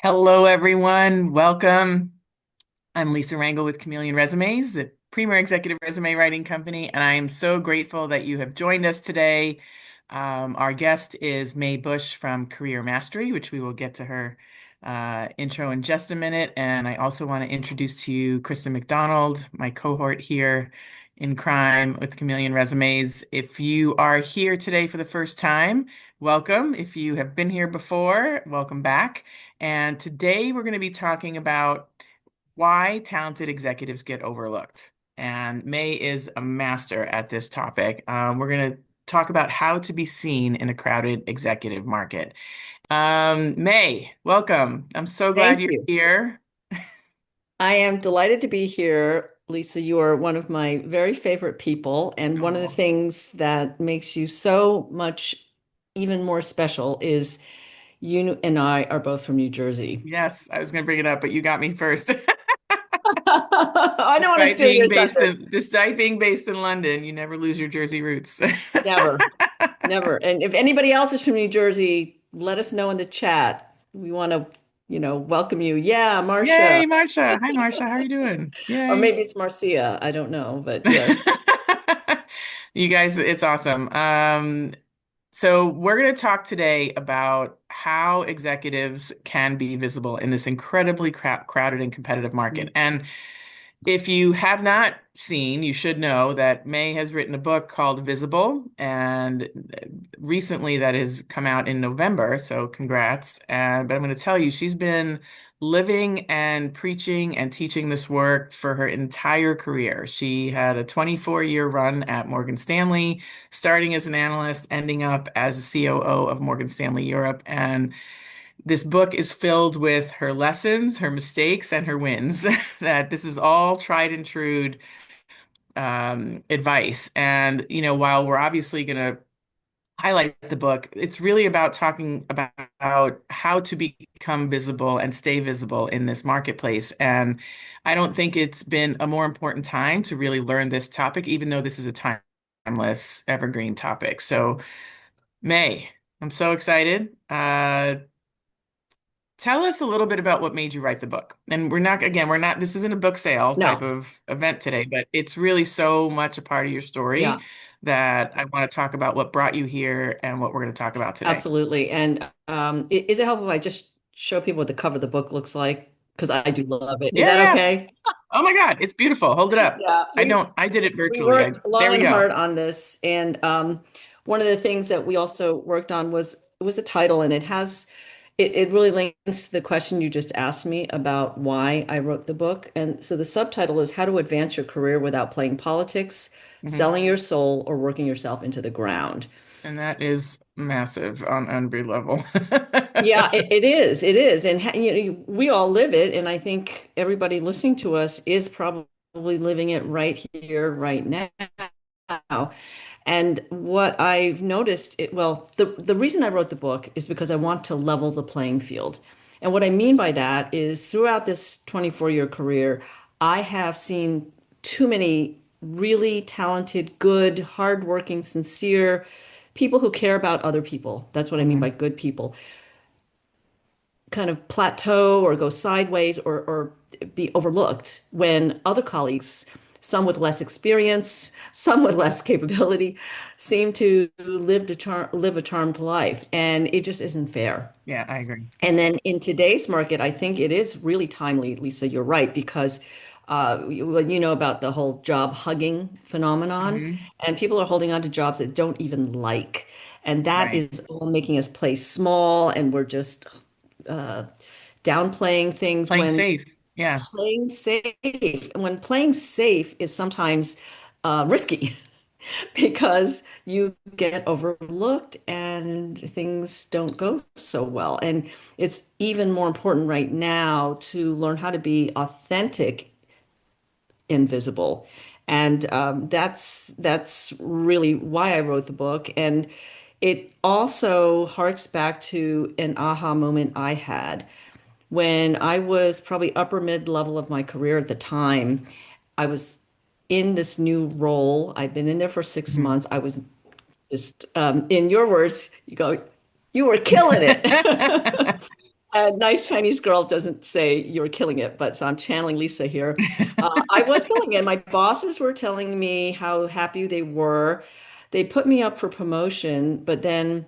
Hello, everyone. Welcome. I'm Lisa Rangel with Chameleon Resumes, the premier executive resume writing company, and I am so grateful that you have joined us today. Our guest is May Busch from Career Mastery, which we will get to her intro in just a minute. And I also want to introduce to you Kristen McDonald, my cohort here in crime with Chameleon Resumes. If you are here today for the first time, welcome. If you have been here before, welcome back. And today we're going to be talking about why talented executives get overlooked. And May is a master at this topic. We're going to talk about how to be seen in a crowded executive market. May, welcome. I'm so glad Thank you're you. here. I am delighted to be here. Lisa, you are one of my very favorite people. And one of the Oh, things that makes you so much even more special is you and I are both from New Jersey. yes, I was going to bring it up, but you got me first. I don't want to steal your thunder. Despite being based in London, you never lose your Jersey roots. Never, never. And if anybody else is from New Jersey, let us know in the chat. We want to, welcome you. Yeah, Marcia. Yay, Marsha. Hi, Marsha. How are you doing? Or Yay. maybe it's Marcia. I don't know, but yes. You guys, it's awesome. So we're going to talk today about how executives can be visible in this incredibly crowded and competitive market. And if you have not seen, you should know that May has written a book called Visible, and recently that has come out in November. So congrats. But I'm going to tell you, she's been living and preaching and teaching this work for her entire career. She had a 24-year run at Morgan Stanley, starting as an analyst, ending up as a COO of Morgan Stanley Europe. And this book is filled with her lessons, her mistakes, and her wins. That this is all tried and true advice. And, while we're obviously going to highlight the book, it's really about talking about how to become visible and stay visible in this marketplace. And I don't think it's been a more important time to really learn this topic, even though this is a timeless, evergreen topic. So, May, I'm so excited. Tell us a little bit about what made you write the book. And this isn't a book sale type No. of event today, but it's really so much a part of your Yeah. story that I want to talk about what brought you here and what we're going to talk about today. Absolutely. And is it helpful if I just show people what the cover of the book looks like? Because I do love it. Is Yeah, that yeah. okay? Oh my God, it's beautiful. Hold it up. Yeah, I did it we virtually. worked There long we and go. hard on this, and one of the things that we also worked on was the title, and it really links to the question you just asked me about why I wrote the book. And so the subtitle is How to Advance Your Career Without Playing Politics, Mhm. Selling Your Soul, or Working Yourself into the Ground. And that is massive on every level. Yeah, it is. It is. And we all live it. And I think everybody listening to us is probably living it right here, right now. And what I've noticed, the reason I wrote the book is because I want to level the playing field. And what I mean by that is throughout this 24-year career, I have seen too many really talented, good, hardworking, sincere people who care about other people. That's what I mean by Mhm. good people kind of plateau or go sideways or be overlooked when other colleagues, some with less experience, some with less capability, seem to live a charmed life. And it just isn't fair. Yeah, I agree. And then in today's market, I think it is really timely, Lisa, you're right, because you know about the whole job hugging phenomenon, Hmm. and people are holding on to jobs that don't even like. And that Right. is all making us play small, and we're just uh, downplaying things Playing when safe. Yeah. playing safe. And when playing safe is sometimes risky because you get overlooked and things don't go so well. And it's even more important right now to learn how to be authentic, invisible. And that's really why I wrote the book. And it also harks back to an aha moment I had when I was probably upper mid level of my career at the time. I was in this new role. I'd been in there for 6 months. I was just, in your words, you were killing it. A nice Chinese girl doesn't say you're killing it, but so I'm channeling Lisa here. I was killing it. My bosses were telling me how happy they were. They put me up for promotion, but then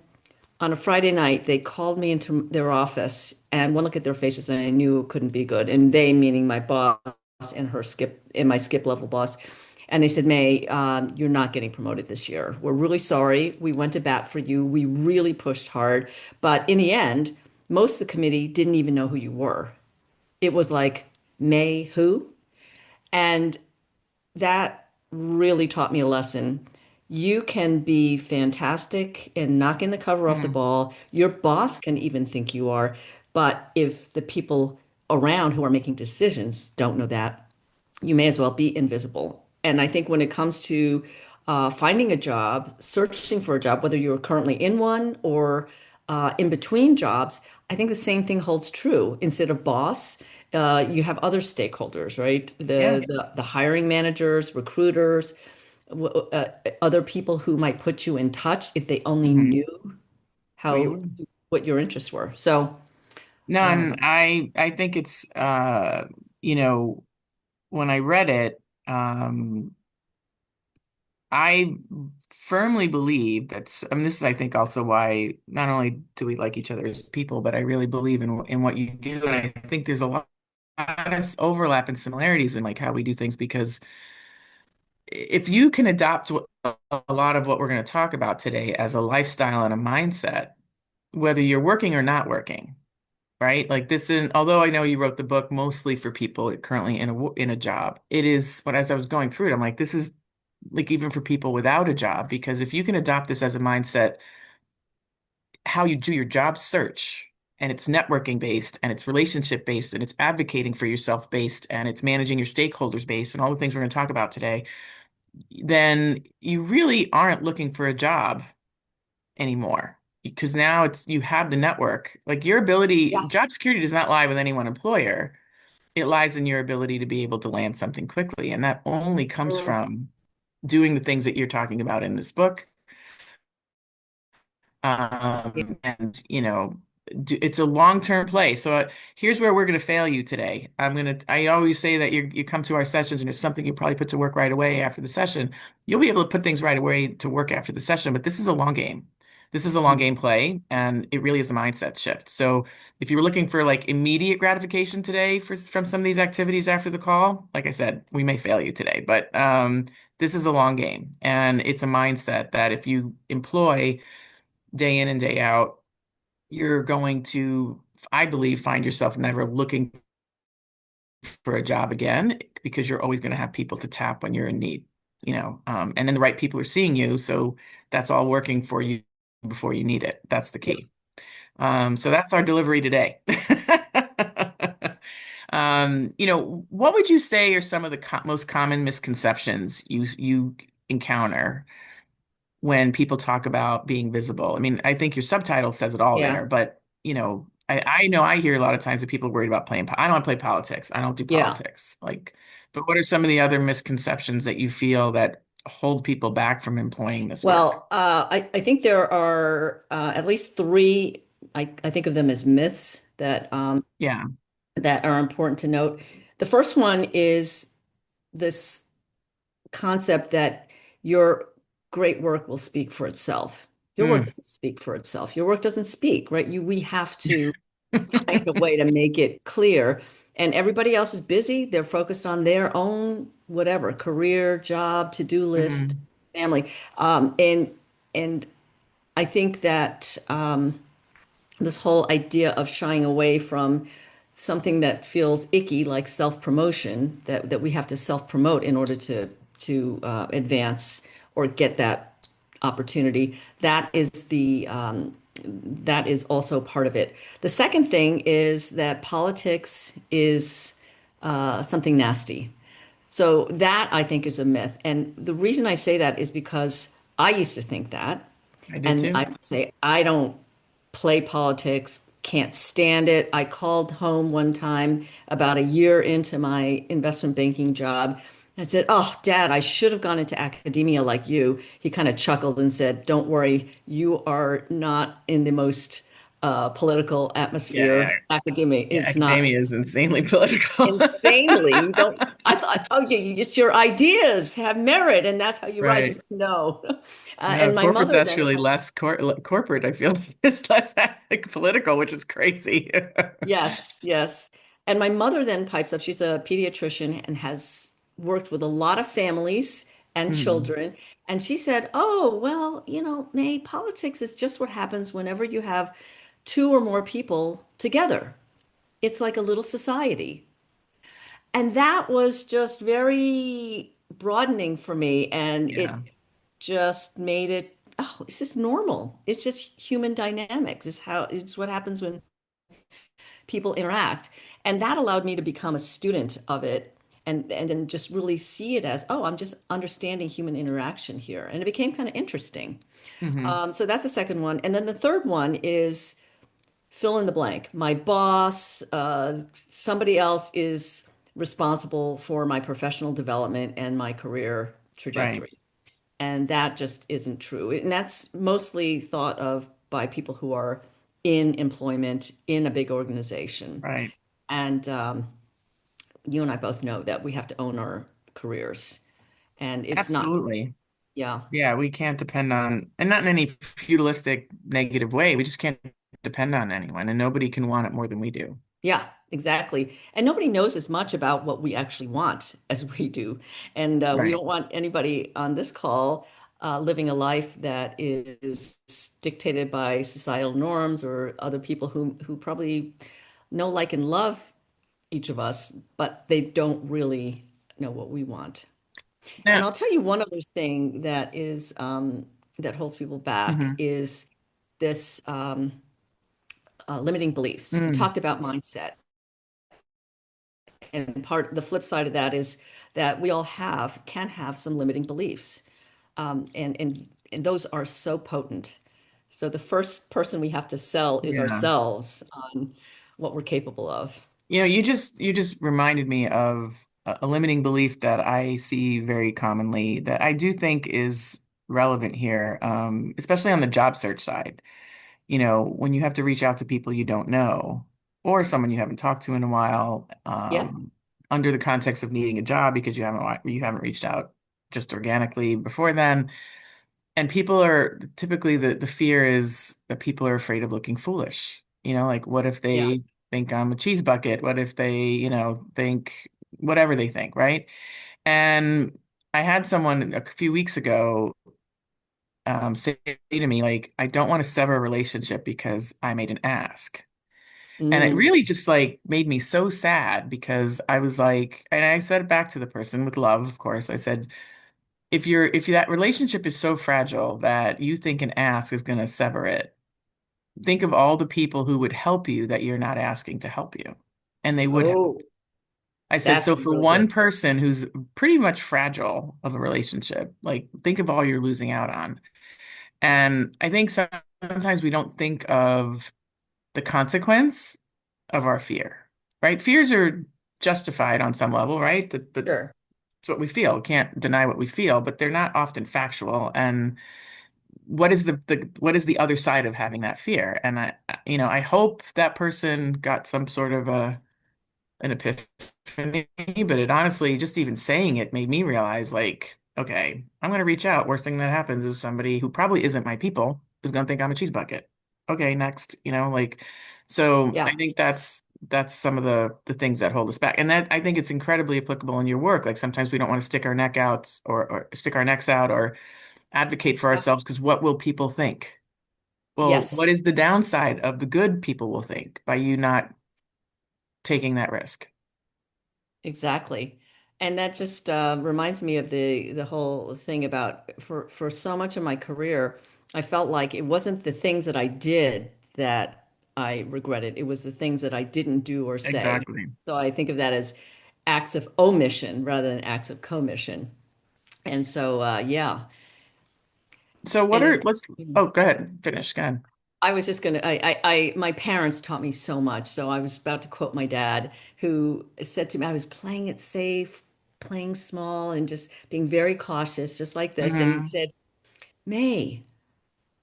on a Friday night, they called me into their office, and one look at their faces, and I knew it couldn't be good. And they, meaning my boss and her skip and my skip level boss, and they said, May, you're not getting promoted this year. We're really sorry. We went to bat for you. We really pushed hard, but in the end, most of the committee didn't even know who you were. It was like, May who? And that really taught me a lesson. You can be fantastic and knocking the cover off the Mm, ball. Your boss can even think you are. But if the people around who are making decisions don't know that, you may as well be invisible. And I think when it comes to finding a job, searching for a job, whether you're currently in one or in between jobs, I think the same thing holds true. Instead of boss, you have other stakeholders, right? yeah. The hiring managers, recruiters, other people who might put you in touch if they only Hmm. knew What you how were. what your interests were. So, No, uh, and I think it's you know, when I read it, I firmly believe that's, I mean, this is, I think, also why not only do we like each other as people, but I really believe in what you do. And I think there's a lot of overlap and similarities in like how we do things because if you can adopt a lot of what we're going to talk about today as a lifestyle and a mindset, whether you're working or not working, right? Like this is, although I know you wrote the book mostly for people currently in a job, it is, but as I was going through it, I'm like, this is like even for people without a job, because if you can adopt this as a mindset, how you do your job search, and it's networking based and it's relationship based and it's advocating for yourself based and it's managing your stakeholders based and all the things we're going to talk about today, then you really aren't looking for a job anymore because now it's you have the network. Like your ability, yeah. job security does not lie with any one employer. It lies in your ability to be able to land something quickly. And that only comes Mm, from doing the things that you're talking about in this book. yeah. And it's a long-term play. So here's where we're going to fail you today. I always say that you come to our sessions and there's something you probably put to work right away after the session. You'll be able to put things right away to work after the session, but this is a long game. This is a long game play, and it really is a mindset shift. So if you were looking for like immediate gratification today from some of these activities after the call, like I said, we may fail you today, but this is a long game, and it's a mindset that if you employ day in and day out, you're going to, I believe, find yourself never looking for a job again because you're always going to have people to tap when you're in need, and then the right people are seeing you. So that's all working for you before you need it. That's the Yeah. key. So that's our delivery today. What would you say are some of the most common misconceptions you encounter when people talk about being visible? I mean, I think your subtitle says it all Yeah. there, but I know I hear a lot of times that people are worried about playing. I don't want to play politics. I don't do Yeah. politics. Like, but what are some of the other misconceptions that you feel that hold people back from employing this work? Well, I think there are at least three. I think of them as myths Yeah. that are important to note. The first one is this concept that your great work will speak for itself. Your work Mm. doesn't speak for itself. Your work doesn't speak, right? We have to find a way to make it clear. And everybody else is busy. They're focused on their own whatever, career, job, to-do list, Hmm. family. And I think that this whole idea of shying away from something that feels icky, like self-promotion, that we have to self-promote in order to advance or get that opportunity. That is also part of it. The second thing is that politics is something nasty. So that I think is a myth. And the reason I say that is because I used to think that. I did And I too. would say, I don't play politics, can't stand it. I called home one time about a year into my investment banking job. I said, "Oh, Dad, I should have gone into academia like you." He kind of chuckled and said, "Don't worry, you are not in the most political Yeah, yeah, atmosphere, academia. yeah. It's not Academia is insanely political. insanely. You don't. I thought, oh, it's your ideas have merit, and that's how you rise. Right. It's, no. No, And my corporate's mother then. actually less corporate, I feel. It's less like, political, which is crazy. Yes, yes. And my mother then pipes up. She's a pediatrician and has worked with a lot of families and Hmm. children. And she said, oh, well, May, politics is just what happens whenever you have two or more people together. It's like a little society. And that was just very broadening for me. And Yeah. it just made it, oh, it's just normal. It's just human dynamics. It's what happens when people interact. And that allowed me to become a student of it and then just really see it as, oh, I'm just understanding human interaction here. And it became kind of interesting. Hmm. So that's the second one. And then the third one is fill in the blank. My boss, somebody else is responsible for my professional development and my career Right. trajectory. And that just isn't true. And that's mostly thought of by people who are in employment in a big organization. Right. And you and I both know that we have to own our careers. And it's not, Absolutely. yeah, Yeah, we can't depend on, and not in any feudalistic negative way. We just can't depend on anyone, and nobody can want it more than we do. yeah, exactly. And nobody knows as much about what we actually want as we do. And we Right. don't want anybody on this call living a life that is dictated by societal norms or other people who probably know, like, and love each of us, but they don't really know what we want. And Now, I'll tell you one other thing that is that holds people back hmm. is this limiting beliefs. You Mm, talked about mindset, and the flip side of that is that we all can have some limiting beliefs, and those are so potent. So the first person we have to sell is yeah. ourselves on what we're capable of. You just reminded me of a limiting belief that I see very commonly that I do think is relevant here, especially on the job search side. When you have to reach out to people you don't know or someone you haven't talked to in a while, Yeah, under the context of needing a job because you haven't reached out just organically before then. And people are typically the fear is that people are afraid of looking foolish. Like what if yeah. they think I'm a cheese bucket? What if they, think whatever they think, right? And I had someone a few weeks ago say to me, like, I don't want to sever a relationship because I made an ask. And it Mm. really just like made me so sad because I was like, and I said it back to the person with love, of course. I said, if that relationship is so fragile that you think an ask is going to sever it, think of all the people who would help you that you're not asking to help you. And they would help. Oh, I said, so that's for really good. one person who's pretty much fragile of a relationship, like think of all you're losing out on. And I think sometimes we don't think of the consequence of our fear, right? Fears are justified on some level, right? But Sure. it's what we feel. Can't deny what we feel, but they're not often factual. And what is the other side of having that fear? And I hope that person got some sort of an epiphany, but it honestly, just even saying it made me realize, like, okay, I'm going to reach out. Worst thing that happens is somebody who probably isn't my people is going to think I'm a cheese bucket. Okay, next, like, so I Yeah. think that's some of the things that hold us back. And that I think it's incredibly applicable in your work. Like sometimes we don't want to stick our neck out or stick our necks out or advocate for Yep. ourselves because what will people think? Well, what Yes. is the downside of the good people will think by you not taking that risk? Exactly. And that just reminds me of the whole thing about for so much of my career, I felt like it wasn't the things that I did that I regretted. It was the things that I didn't do or say. Exactly. So I think of that as acts of omission rather than acts of commission. And so yeah. So what And are it, let's oh go ahead, finish. Go ahead. I was just gonna, my parents taught me so much. So I was about to quote my dad, who said to me, I was playing it safe, playing small, and just being very cautious, just like this. And he Hmm. said, May,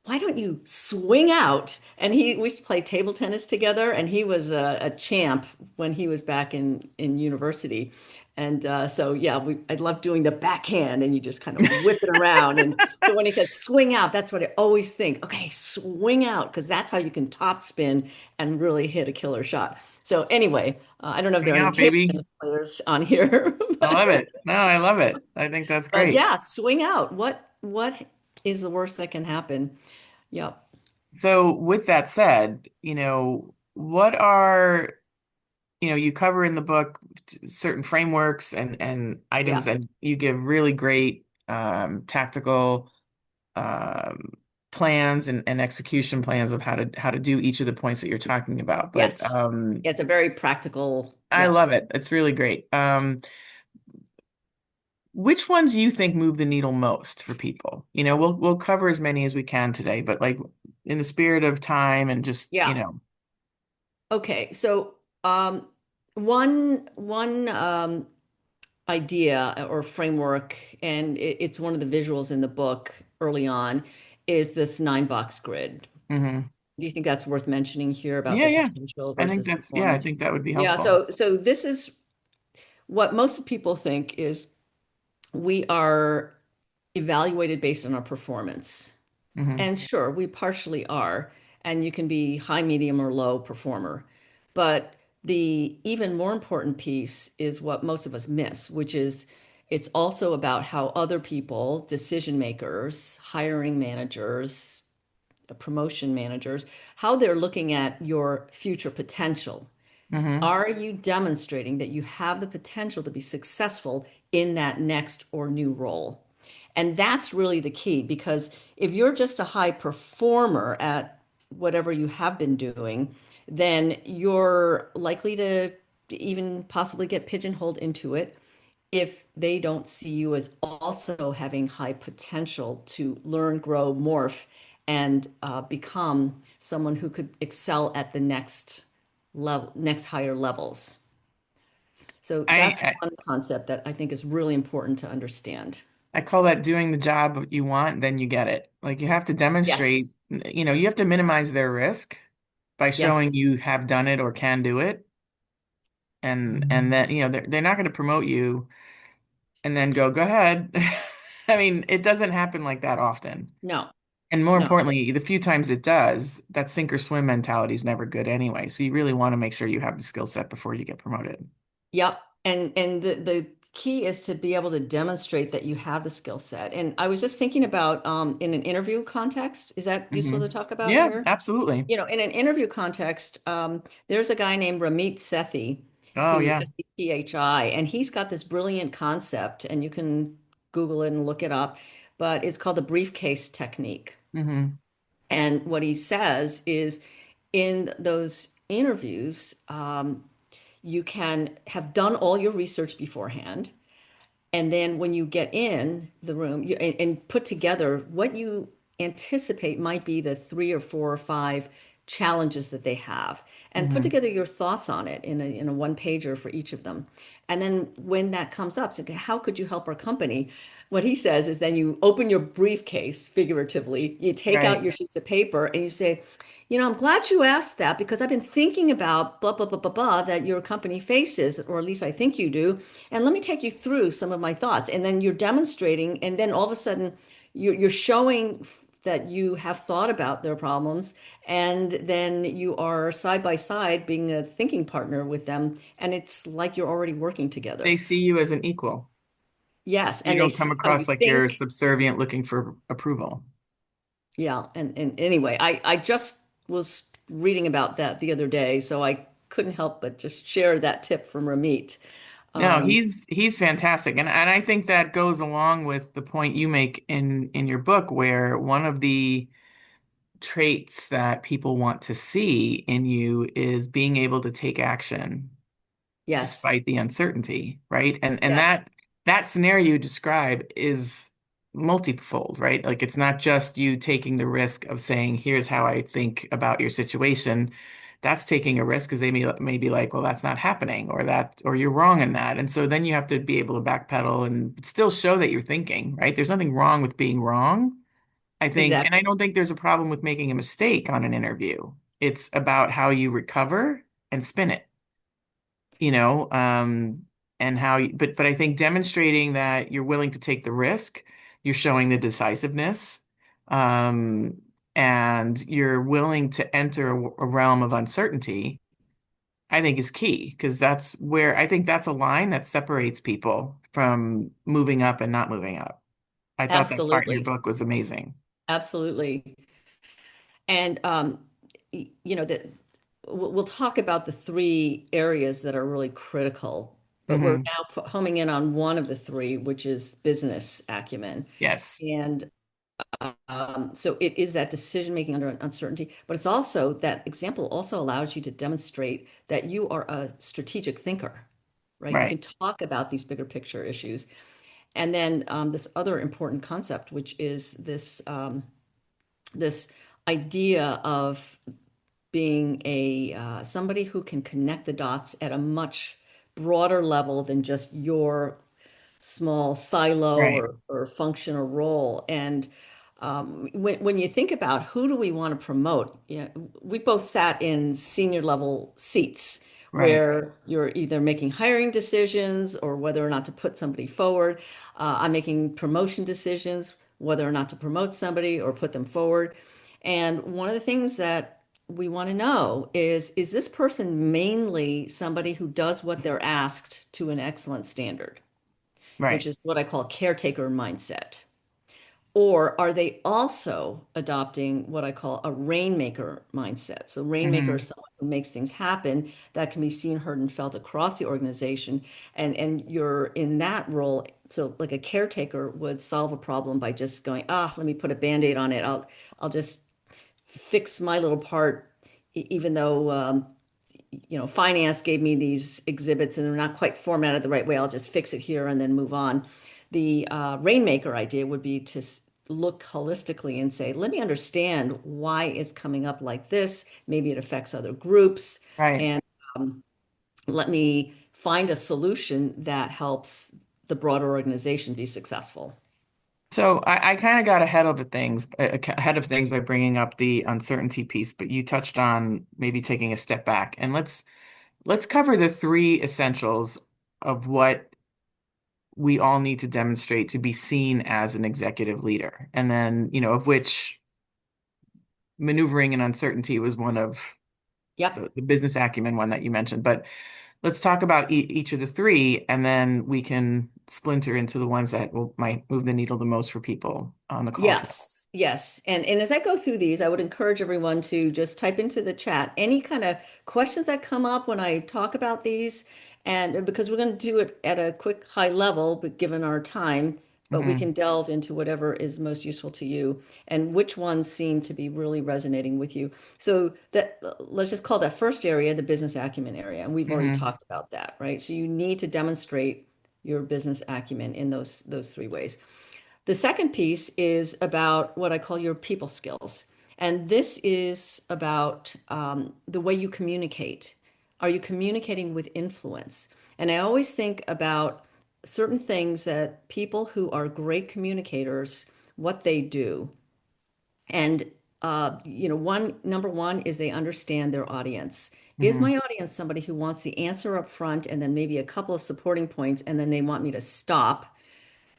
why don't you swing out? And we used to play table tennis together, and he was a champ when he was back in university. And so, yeah, I love doing the backhand, and you just kind of whip it around. And so when he said swing out, that's what I always think. Okay, swing out, because that's how you can top spin and really hit a killer shot. So anyway, I don't know if there Hang are any out, table baby. tennis players on here, I love it. No, I love it. I think that's but great. yeah, swing out. What is the worst that can happen? Yep. So with that said, what are, you cover in the book certain frameworks and items, Yeah. and you give really great tactical um, plans and execution plans of how to do each of the points that you're talking about. But Yes. It's a very practical. I Yeah. love it. It's really great. Which ones do you think move the needle most for people? We'll cover as many as we can today, but like in the spirit of time and just, Yeah. Okay. So, one idea or framework, and it's one of the visuals in the book early on, is this 9 box grid. hmm Do you think that's worth mentioning here about Yeah, the yeah. potential I think versus that's, yeah, I performance? think that would be Yeah. helpful. So this is what most people think is we are evaluated based on our performance. hmm And sure, we partially are, and you can be high, medium, or low performer. But the even more important piece is what most of us miss, which is it's also about how other people, decision makers, hiring managers, promotion managers, how they're looking at your future potential. hmm Are you demonstrating that you have the potential to be successful in that next or new role? And that's really the key because if you're just a high performer at whatever you have been doing, then you're likely to even possibly get pigeonholed into it if they don't see you as also having high potential to learn, grow, morph, and become someone who could excel at the next level, next higher levels. So I, that's I one concept that I think is really important to understand. I call that doing the job you want, then you get it. Like you have to Yes, demonstrate, you have to minimize their risk by showing yes, you have done it or can do it. And then, they're not going to promote you and then go ahead. I mean, it doesn't happen like that often. no, And more no. importantly, the few times it does, that sink or swim mentality is never good anyway. So you really want to make sure you have the skill set before you get promoted. Yep. And the key is to be able to demonstrate that you have the skill set. And I was just thinking about in an interview context, is that useful to talk about Yeah, here? absolutely. You know, in an interview context, there's a guy named Ramit Sethi, Oh, who yeah. Sethi, and he's got this brilliant concept, and you can Google it and look it up, but it's called the briefcase technique. hmm And what he says is in those interviews, you can have done all your research beforehand. And then when you get in the room and put together what you anticipate might be the 3 or 4 or 5 challenges that they have, and put hmm together your thoughts on it in a one pager for each of them. And then when that comes up, so, okay, how could you help our company? What he says is then you open your briefcase, figuratively, you take out Right. your sheets of paper and you say, I'm glad you asked that because I've been thinking about blah, blah, blah, blah, blah that your company faces, or at least I think you do. And let me take you through some of my thoughts. And then you're demonstrating, and then all of a sudden you're showing that you have thought about their problems. And then you are side by side being a thinking partner with them. And it's like you're already working They together. see you as an equal. Yes. You And they don't come see how you across like you're think. subservient looking for approval. Yeah. And anyway, I just was reading about that the other day. So I couldn't help but just share that tip from Ramit. No, Um, he's fantastic. And I think that goes along with the point you make in your book, where one of the traits that people want to see in you is being able to take action yes. despite the uncertainty, right? And Yes. that scenario you describe is multifold, right? Like it's not just you taking the risk of saying, "Here's how I think about your situation." That's taking a risk because they may be like, "Well, that's not happening," or you're wrong in that. And so then you have to be able to backpedal and still show that you're thinking, right? There's nothing wrong with being wrong, I think, and I Exactly. don't think there's a problem with making a mistake on an interview. It's about how you recover and spin it, you know, and how you, but I think demonstrating that you're willing to take the risk, you're showing the decisiveness, um, and you're willing to enter a realm of uncertainty, I think is key because that's where I think that's a line that separates people from moving up and not moving up. I thought that part in your Absolutely. book was amazing. Absolutely. And that we'll talk about the three areas that are really critical, but we're Hmm. now homing in on one of the three, which is business acumen. Yes. And so it is that decision making under uncertainty, but it's also that example also allows you to demonstrate that you are a strategic thinker, right? You can Right. talk about these bigger picture issues. And then this other important concept, which is this idea of being a somebody who can connect the dots at a much broader level than just your small silo Right. or function or role. And when you think about who do we want to promote, we both sat in senior level seats Right. where you're either making hiring decisions or whether or not to put somebody forward. I'm making promotion decisions, whether or not to promote somebody or put them forward. And one of the things that we want to know is this person mainly somebody who does what they're asked to an excellent standard, which Right. is what I call caretaker mindset? Or are they also adopting what I call a rainmaker mindset? So, rainmaker is Hmm. someone who makes things happen that can be seen, heard, and felt across the organization. And you're in that role. So, like a caretaker would solve a problem by just going, let me put a band-aid on it. I'll just fix my little part, even though finance gave me these exhibits and they're not quite formatted the right way. I'll just fix it here and then move on. The rainmaker idea would be to look holistically and say, let me understand why it's coming up like this. Maybe it affects other groups, Right. and let me find a solution that helps the broader organization be successful. So I kind of got ahead of things by bringing up the uncertainty piece, but you touched on maybe taking a step back and let's cover the three essentials of what we all need to demonstrate to be seen as an executive leader. And then, of which maneuvering and uncertainty was one of Yep. the business acumen one that you mentioned. But let's talk about each of the three, and then we can splinter into the ones that might move the needle the most for people on the call today. Yes, yes. And as I go through these, I would encourage everyone to just type into the chat any kind of questions that come up when I talk about these. And because we're going to do it at a quick high level, but given our time, but we Hmm. can delve into whatever is most useful to you and which ones seem to be really resonating with you. So that let's just call that first area the business acumen area. And we've already Hmm. talked about that, right? So you need to demonstrate your business acumen in those three ways. The second piece is about what I call your people skills. And this is about the way you communicate. Are you communicating with influence? And I always think about certain things that people who are great communicators, what they do. And number one is they understand their audience. Is Hmm. my audience somebody who wants the answer up front and then maybe a couple of supporting points, and then they want me to stop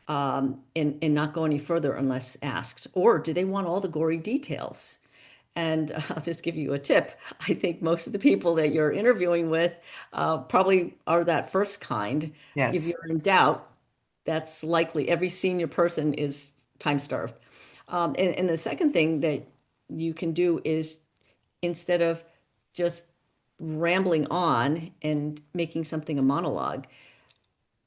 and not go any further unless asked? Or do they want all the gory details? And I'll just give you a tip. I think most of the people that you're interviewing with probably are that first kind. If Yes. you're in doubt, that's likely every senior person is time starved. And the second thing that you can do is instead of just rambling on and making something a monologue,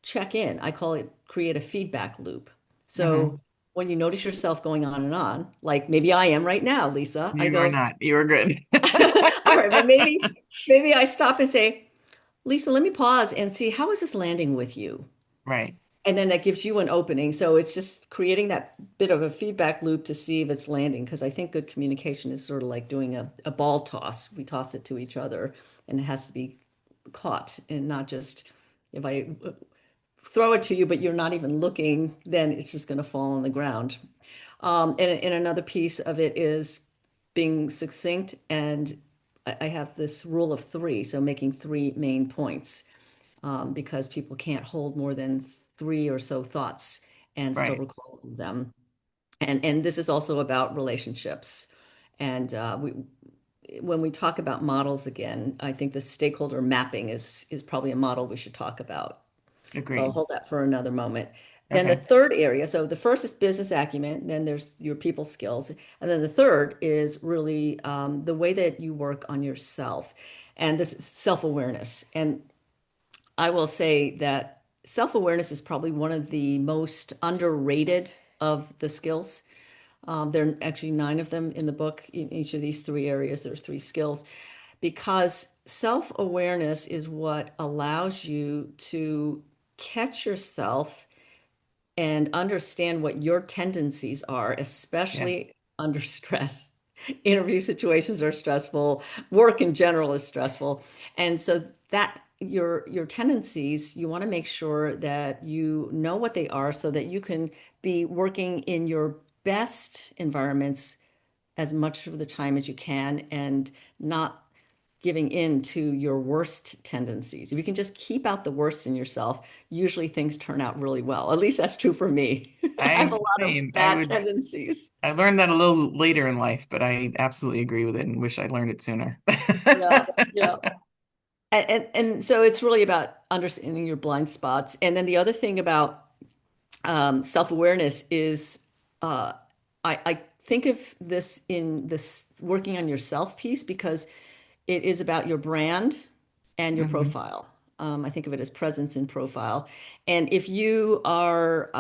check in. I call it create a feedback loop. So Hmm. when you notice yourself going on and on, like maybe I am right now, Lisa, I You are go, not. You are good. all right, but maybe I stop and say, Lisa, let me pause and see how is this landing with you? Right. And then that gives you an opening. So it's just creating that bit of a feedback loop to see if it's landing. Because I think good communication is sort of like doing a ball toss. We toss it to each other and it has to be caught and not just if I throw it to you, but you're not even looking, then it's just going to fall on the ground. And another piece of it is being succinct. And I have this rule of three, so making three main points, because people can't hold more than three or so thoughts and still Right. recall them. And this is also about relationships. And when we talk about models again, I think the stakeholder mapping is probably a model we should talk about. But I'll Agreed. hold that for another moment. Then the Okay. third area, so the first is business acumen, then there's your people skills, and then the third is really the way that you work on yourself, and this is self-awareness. And I will say that self-awareness is probably one of the most underrated of the skills. There are actually nine of them in the book. In each of these three areas, there's three skills, because self-awareness is what allows you to catch yourself and understand what your tendencies are, Yeah. especially under stress. Interview situations are stressful, work in general is stressful. And so that your tendencies, you want to make sure that you know what they are so that you can be working in your best environments as much of the time as you can and not giving in to your worst tendencies. If you can just keep out the worst in yourself, usually things turn out really well. At least that's true for me. I have a I lot of same. bad tendencies. I learned that a little later in life, but I absolutely agree with it and wish I learned it sooner. Yeah, yeah. And so it's really about understanding your blind spots. And then the other thing about self-awareness is uh, I think of this in this working on yourself piece because it is about your brand and your Hmm. profile. I think of it as presence and profile. And if you are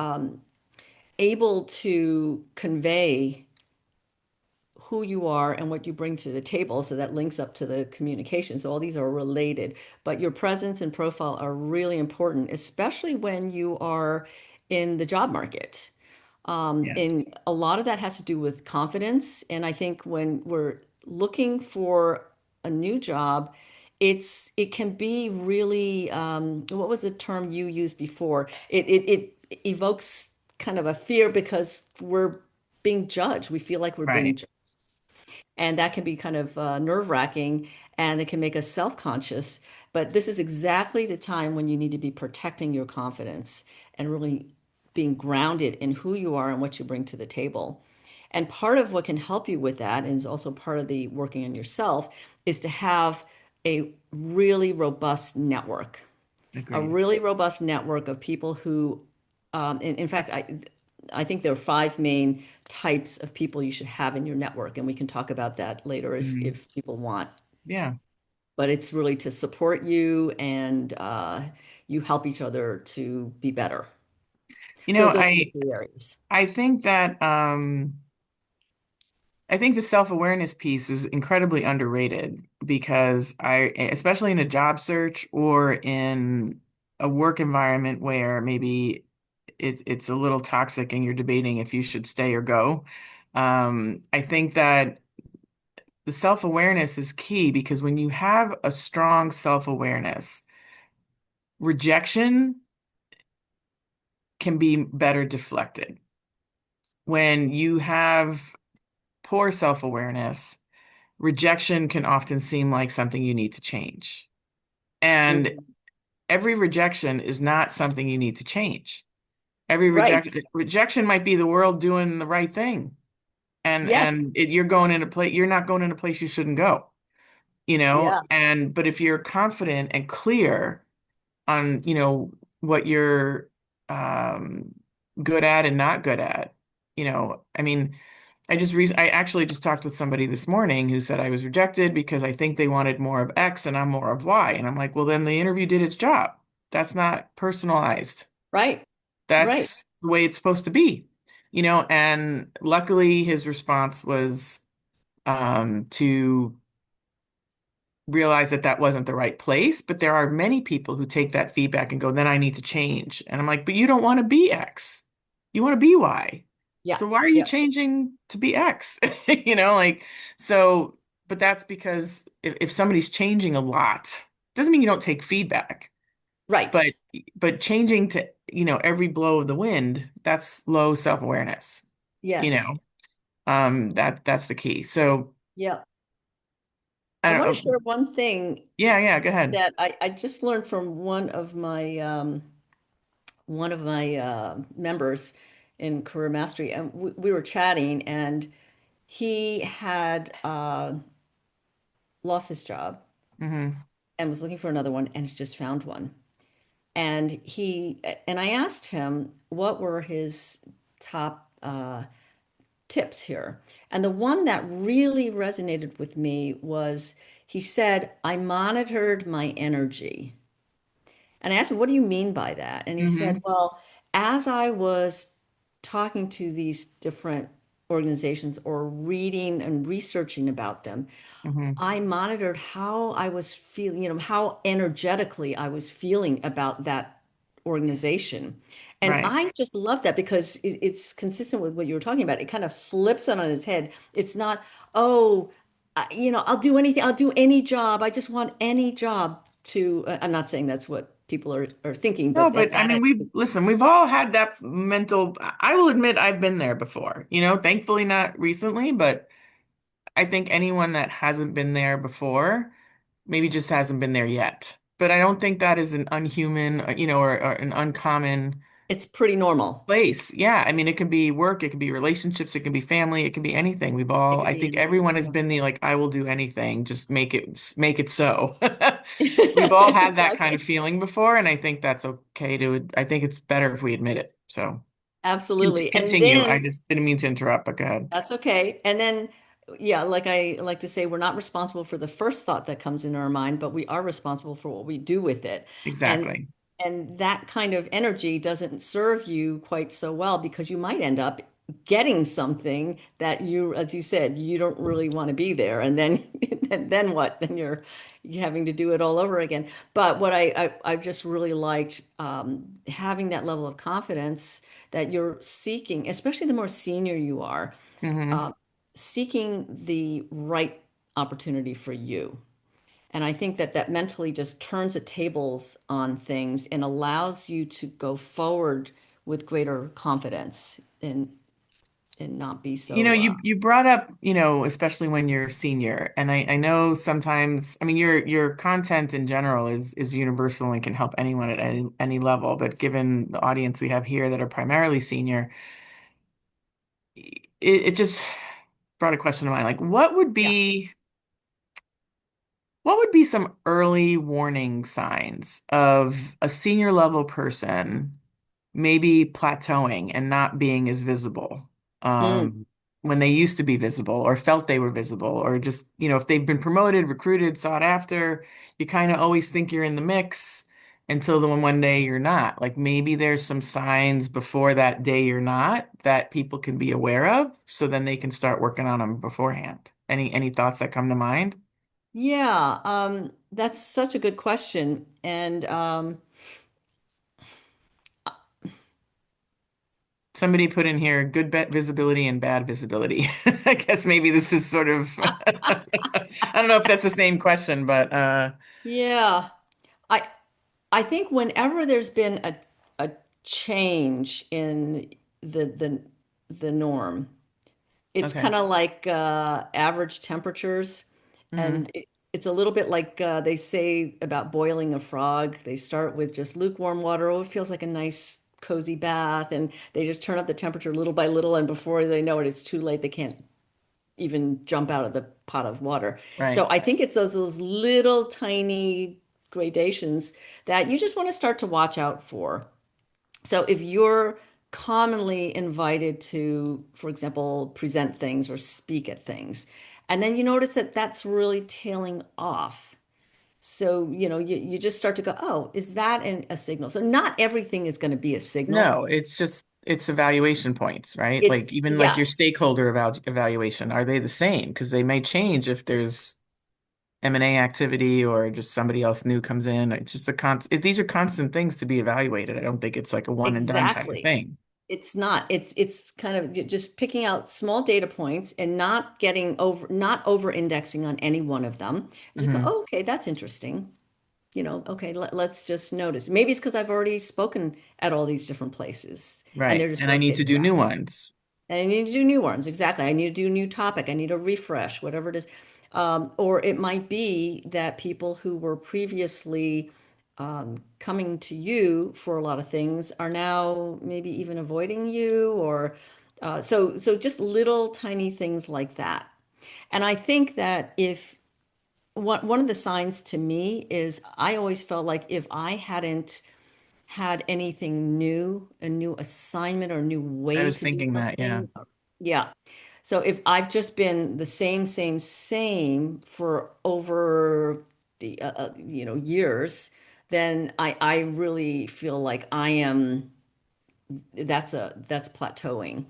able to convey who you are and what you bring to the table, so that links up to the communication. So all these are related, but your presence and profile are really important, especially when you are in the job market. Yes. And a lot of that has to do with confidence. And I think when we're looking for a new job, it can be really what was the term you used before? It evokes kind of a fear because we're being judged. We feel like we're being Right. judged. And that can be kind of nerve-wracking and it can make us self-conscious. But this is exactly the time when you need to be protecting your confidence and really being grounded in who you are and what you bring to the table. And part of what can help you with that, and is also part of the working on yourself, is to have a really robust network, a Agreed. really robust network of people who, in fact, I think there are five main types of people you should have in your network, and we can talk about that later Hmm. if people want. Yeah. But it's really to support you and you help each other to be better. You So know, those are the three areas. I think that I think the self-awareness piece is incredibly underrated because especially in a job search or in a work environment where maybe it's a little toxic and you're debating if you should stay or go. I think that the self-awareness is key because when you have a strong self-awareness, rejection can be better deflected. When you have poor self-awareness, rejection can often seem like something you need to change. And Mhm. every rejection is not something you need to change. Right. Rejection might be the world doing the right thing. Yes. You're going in a place you're not going in a place you shouldn't go, Yeah. but if you're confident and clear on, what you're um good at and not good at, I mean, I actually just talked with somebody this morning who said I was rejected because I think they wanted more of X and I'm more of Y. And I'm like, well, then the interview did its job. That's not personalized. Right. Right. That's the way it's supposed to be, and luckily his response was to realize that that wasn't the right place. But there are many people who take that feedback and go, then I need to change. And I'm like, but you don't want to be X. You want to be Y. Yeah. So why are you Yeah. changing to be X? Like, so, but that's because if somebody's changing a lot, doesn't mean you don't take feedback, but Right. changing to, every blow of the wind, that's low self-awareness. you Yes. know, that's the key. So Yeah. I I don't want to know. share one thing Yeah, yeah, go ahead. that I just learned from one of my members in Career Mastery, and we were chatting, and he had lost his job Hmm. and was looking for another one, and has just found one. And I asked him what were his top tips here. And the one that really resonated with me was he said, I monitored my energy. And I asked him, what do you mean by that? And he said, Hmm. well, as I was talking to these different organizations or reading and researching about them, Hmm. I monitored how I was feeling, how energetically I was feeling about that organization. And Right. I just love that because it's consistent with what you were talking about. It kind of flips it on its head. It's not, oh, I'll do anything, I'll do any job. I just want any job to, I'm not saying that's what people are thinking, No, but but I mean, we've all had that mental. I will admit I've been there before, thankfully not recently, but I think anyone that hasn't been there before maybe just hasn't been there yet. But I don't think that is an unhuman, or an uncommon it's pretty normal. place. Yeah, I mean, it can be work, it can be relationships, it can be family, it can be anything. It could I be think anything. everyone has been the like, I will do anything, just make it so. We've all had that kind of Exactly. feeling before, and I think that's okay I think it's better if we admit it. So Absolutely. And continue. I then just didn't mean to interrupt, but go ahead. that's okay. And then, yeah, like I like to say, we're not responsible for the first thought that comes into our mind, but we are responsible for what we do with it. And Exactly. and that kind of energy doesn't serve you quite so well because you might end up getting something that you, as you said, you don't really want to be there. And then and then what? Then you're having to do it all over again. But what I just really liked having that level of confidence that you're seeking, especially the more senior you are, Hmm. uh, seeking the right opportunity for you. And I think that that mentally just turns the tables on things and allows you to go forward with greater confidence and not be so You brought up, especially when you're senior, and I know sometimes, I mean, your content in general is universal and can help anyone at any level, but given the audience we have here that are primarily senior, it just brought a question to mind. Like, yeah. what would be some early warning signs of a senior level person maybe plateauing and not being as visible Mm. when they used to be visible or felt they were visible, or just, if they've been promoted, recruited, sought after, you kind of always think you're in the mix until the one day you're not. Like maybe there's some signs before that day you're not that people can be aware of so then they can start working on them beforehand. Any thoughts that come to mind? Yeah, that's such a good question. And Somebody put in here good bet visibility and bad visibility. I guess maybe this is sort of I don't know if that's the same question, but yeah, I I think whenever there's been a change in the norm, it's okay. kind of like average temperatures, Hmm. and it's a little bit like they say about boiling a frog. They start with just lukewarm water. Oh, it feels like a nice, cozy bath, and they just turn up the temperature little by little, and before they know it, it's too late. They can't even jump out of the pot of water. So Right. I think it's those little tiny gradations that you just want to start to watch out for. So if you're commonly invited to, for example, present things or speak at things, and then you notice that that's really tailing off. So, you just start to go, oh, is that a signal? So not everything is going to be a signal. No, it's evaluation points, right? Like even like Yeah, your stakeholder evaluation, are they the same? Because they may change if there's M&A activity or just somebody else new comes in. It's just these are constant things to be evaluated. I don't think it's like a one and done type of exactly. thing. It's not. It's kind of just picking out small data points and not over indexing on any one of them. Just go, Hmm. oh, okay, that's interesting. Okay, let's just notice. Maybe it's because I've already spoken at all these different places and they're Right. just And I need to rotating do around. new ones. And I need to do new ones. Exactly. I need to do a new topic. I need a refresh, whatever it is. Or it might be that people who were previously coming to you for a lot of things are now maybe even avoiding you, or so just little tiny things like that. And I think that if one of the signs to me is I always felt like if I hadn't had anything new, a new assignment or a new I way was to do thinking that, yeah. something. Yeah. So if I've just been the same for over the years, then I really feel like I am that's plateauing.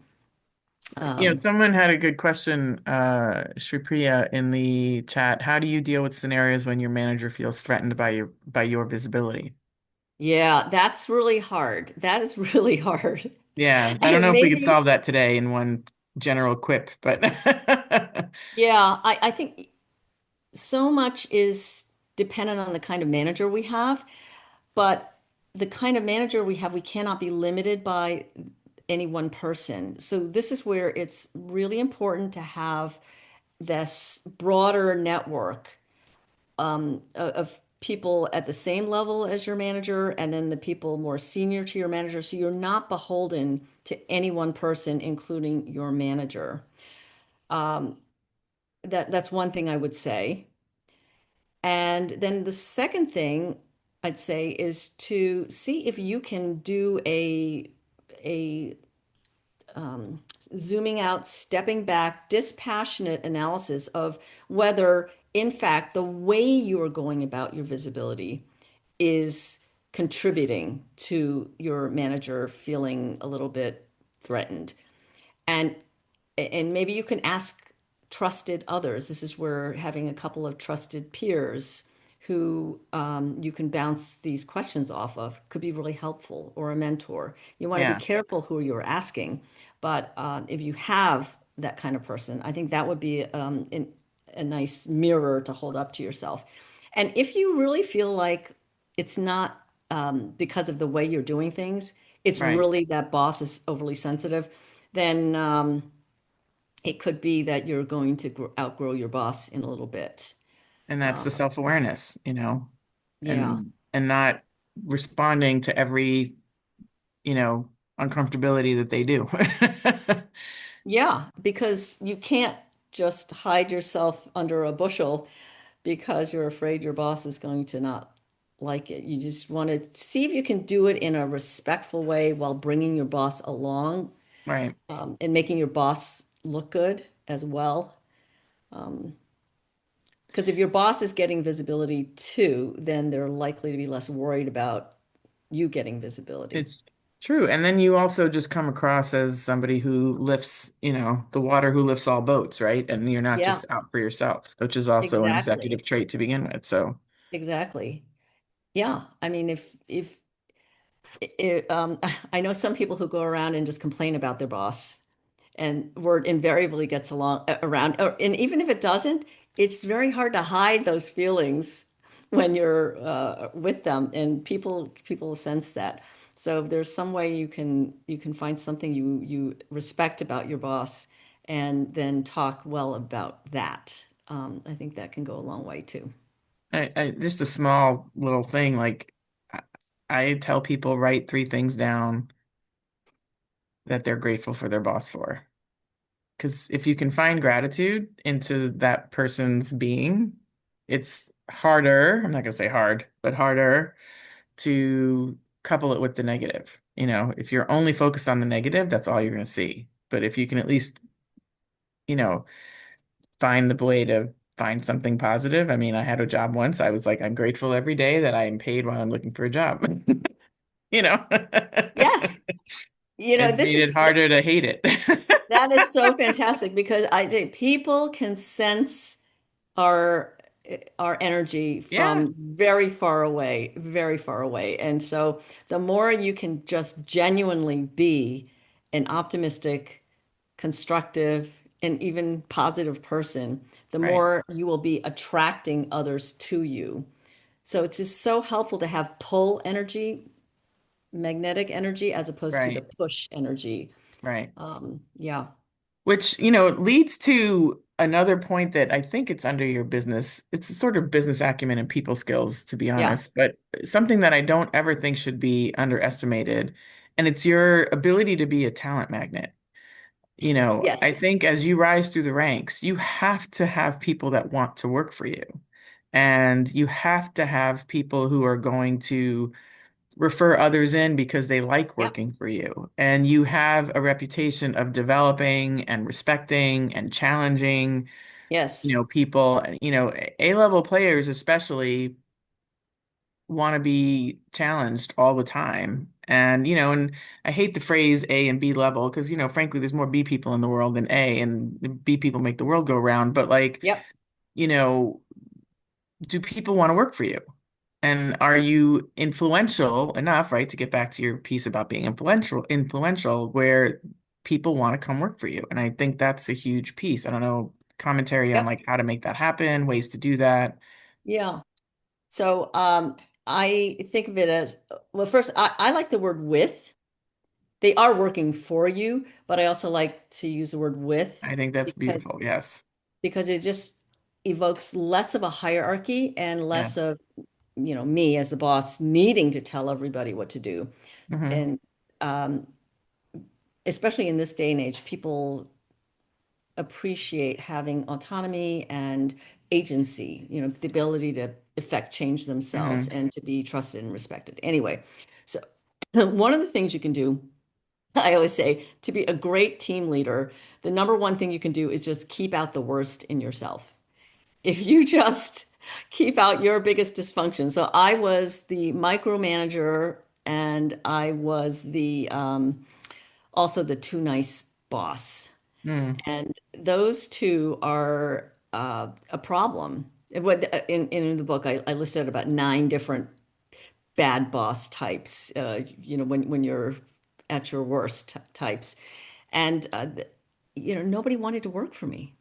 Um, Someone had a good question, Shripriya, in the chat. How do you deal with scenarios when your manager feels threatened by your visibility? yeah, that's really hard. That is really hard. Yeah, I don't know And if we could maybe, solve that today in one general quip, but yeah, I think so much is dependent on the kind of manager we have, but the kind of manager we have, we cannot be limited by any one person. So this is where it's really important to have this broader network of people at the same level as your manager, and then the people more senior to your manager. So you're not beholden to any one person, including your manager. That's one thing I would say. And then the second thing I'd say is to see if you can do a zooming out, stepping back, dispassionate analysis of whether, in fact, the way you are going about your visibility is contributing to your manager feeling a little bit threatened. And and maybe you can ask trusted others. This is where having a couple of trusted peers who you can bounce these questions off of could be really helpful, or a mentor. You want to be yeah, careful who you're asking, but if you have that kind of person, I think that would be a nice mirror to hold up to yourself. And if you really feel like it's not because of the way you're doing things, it's right. really that boss is overly sensitive, then it could be that you're going to outgrow your boss in a little bit. And that's the Um, self-awareness, yeah. and not responding to every, uncomfortability that they do. Yeah, because you can't just hide yourself under a bushel because you're afraid your boss is going to not like it. You just want to see if you can do it in a respectful way while bringing your boss along, Right. and making your boss look good as well. Because if your boss is getting visibility too, then they're likely to be less worried about you getting visibility. It's true. And then you also just come across as somebody who lifts, the water who lifts all boats, right? And you're not Yeah, just out for yourself, which is also an exactly. executive trait to begin with. So, Exactly. Yeah. I mean, if I know some people who go around and just complain about their boss, and word invariably gets along around, and even if it doesn't, it's very hard to hide those feelings when you're with them, and people sense that. So if there's some way you can find something you respect about your boss, and then talk well about that. I think that can go a long way too. just a small little thing, like I, I tell people write three things down that they're grateful for their boss for. Because if you can find gratitude into that person's being, it's harder, I'm not going to say hard, but harder to couple it with the negative. If you're only focused on the negative, that's all you're going to see. But if you can at least, you know, find the way to find something positive. I mean, I had a job once. I was like, I'm grateful every day that I am paid while I'm looking for a job. You know, Yes. it This made it is harder to hate it. that is so fantastic because I think people can sense our our energy Yeah, from very far away, very far away. And so the more you can just genuinely be an optimistic, constructive, and even positive person, the right, more you will be attracting others to you. So it's just so helpful to have pull energy, magnetic energy, as opposed to the right. push energy. Right. Yeah. Which, leads to another point that I think it's under your business. It's a sort of business acumen and people skills, to be Yeah. honest, but something that I don't ever think should be underestimated. And it's your ability to be a talent magnet. I Yes. think as you rise through the ranks, you have to have people that want to work for you. And you have to have people who are going to refer others in because they like Yep. working for you. And you have a reputation of developing and respecting and challenging, Yes. people, A-level players especially want to be challenged all the time. And I hate the phrase A and B level because, frankly, there's more B people in the world than A, and the B people make the world go round. But like, Yep. you know, do people want to work for you? And are you influential enough, right, to get back to your piece about being influential where people want to come work for you? And I think that's a huge piece. I don't know, commentary on Yep. like how to make that happen, ways to do that. Yeah. So I think of it as well, first, I like the word with. They are working for you, but I also like to use the word with I think that's because beautiful. Yes. it just evokes less of a hierarchy and less Yes. of, me as the boss needing to tell everybody what to do. Hmm. And um, especially in this day and age, people appreciate having autonomy and agency, the ability to affect change themselves Hmm. and to be trusted and respected. Anyway, so one of the things you can do, I always say, to be a great team leader, the number one thing you can do is just keep out the worst in yourself. If you just keep out your biggest dysfunction. So I was the micromanager and I was the also the too nice boss. Mm. And those two are a problem. In the book, I listed about nine different bad boss types. When you're at your worst types, and nobody wanted to work for me